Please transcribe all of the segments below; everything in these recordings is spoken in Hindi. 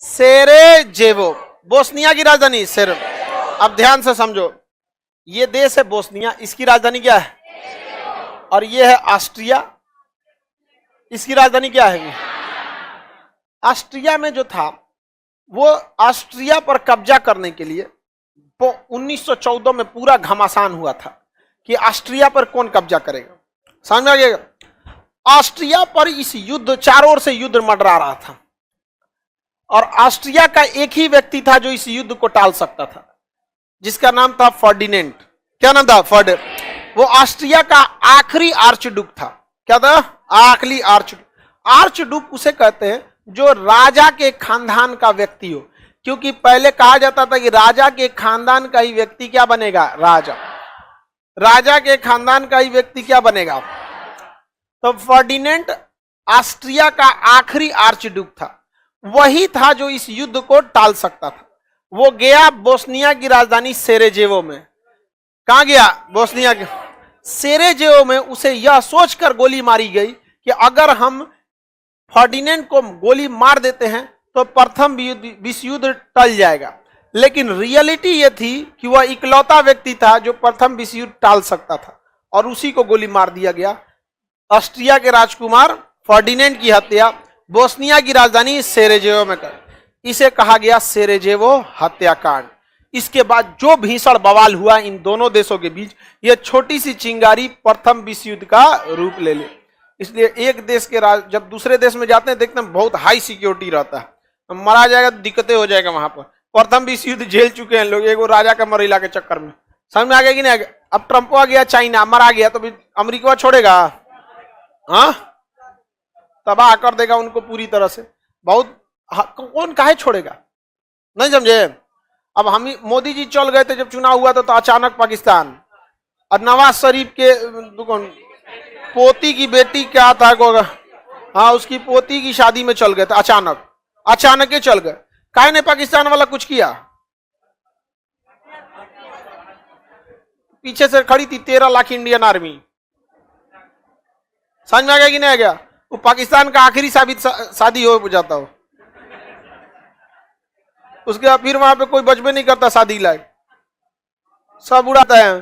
सेरेजेवो, बोस्निया की राजधानी सेरेजेवो। अब ध्यान से समझो, ये देश है बोस्निया, इसकी राजधानी क्या है? और ये है ऑस्ट्रिया, इसकी राजधानी क्या है? ऑस्ट्रिया में जो था वो ऑस्ट्रिया पर कब्जा करने के लिए 1914 में पूरा घमासान हुआ था कि ऑस्ट्रिया पर कौन कब्जा करेगा। समझ में आ गया? ऑस्ट्रिया पर इस युद्ध, चारों ओर से युद्ध मंडरा रहा था और ऑस्ट्रिया का एक ही व्यक्ति था जो इस युद्ध को टाल सकता था, जिसका नाम था फर्डिनेंड। क्या नाम था? फर्डिनेंड। वो ऑस्ट्रिया का आखिरी आर्चडुक था। क्या था? आखिरी आर्चडुक। आर्चडुक उसे कहते हैं जो राजा के खानदान का व्यक्ति हो, क्योंकि पहले कहा जाता था कि राजा के खानदान का ही व्यक्ति क्या बनेगा? राजा। राजा के खानदान का ही व्यक्ति क्या बनेगा? तो फर्डिनेंड ऑस्ट्रिया का आखिरी आर्चडुक था, वही था जो इस युद्ध को टाल सकता था। वो गया बोस्निया की राजधानी सेरेजेवो में। कहां गया? बोस्निया के सेरेजेवो में। उसे यह सोचकर गोली मारी गई कि अगर हम फर्डिनेंड को गोली मार देते हैं तो प्रथम विश्व युद्ध टल जाएगा। लेकिन रियलिटी यह थी कि वह इकलौता व्यक्ति था जो प्रथम विश्व युद्ध टाल सकता था और उसी को गोली मार दिया गया। ऑस्ट्रिया के राजकुमार फर्डिनेंड की हत्या बोस्निया की राजधानी सेरेजेवो में कर, इसे कहा गया सेरेजेवो हत्याकांड। इसके बाद जो भीषण बवाल हुआ इन दोनों देशों के बीच, यह छोटी सी चिंगारी प्रथम विश्व युद्ध का रूप ले ले। इसलिए एक देश के जब दूसरे देश में जाते हैं देखते हैं बहुत हाई सिक्योरिटी रहता है, मरा जाएगा तो दिक्कतें हो जाएगा। वहां पर प्रथम विश्व युद्ध झेल चुके हैं लोग, एगो राजा का मरेला के चक्कर में। समझ में आ गया कि नहीं? अब ट्रंप आ गया, चाइना मरा गया, तो अमेरिका छोड़ेगा? हाँ, तबाह कर देगा उनको पूरी तरह से। बहुत कौन काहे छोड़ेगा? नहीं समझे? अब हम मोदी जी चल गए थे जब चुनाव हुआ था, तो अचानक पाकिस्तान और नवाज शरीफ के पोती की बेटी क्या था, हाँ उसकी पोती की शादी में चल गए थे। अचानक ही चल गए। काहे ने पाकिस्तान वाला कुछ किया? पीछे से खड़ी थी 13 लाख इंडियन आर्मी। समझ में आ गया कि नहीं आ गया? वो पाकिस्तान का आखिरी शादी हो जाता हो, उसके बाद फिर वहां पे कोई बचबे नहीं करता शादी लायक, सब उड़ाता है।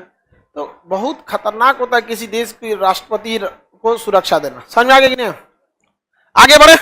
तो बहुत खतरनाक होता है किसी देश के राष्ट्रपति को सुरक्षा देना। समझ में आ गया कि नहीं? आगे बढ़े।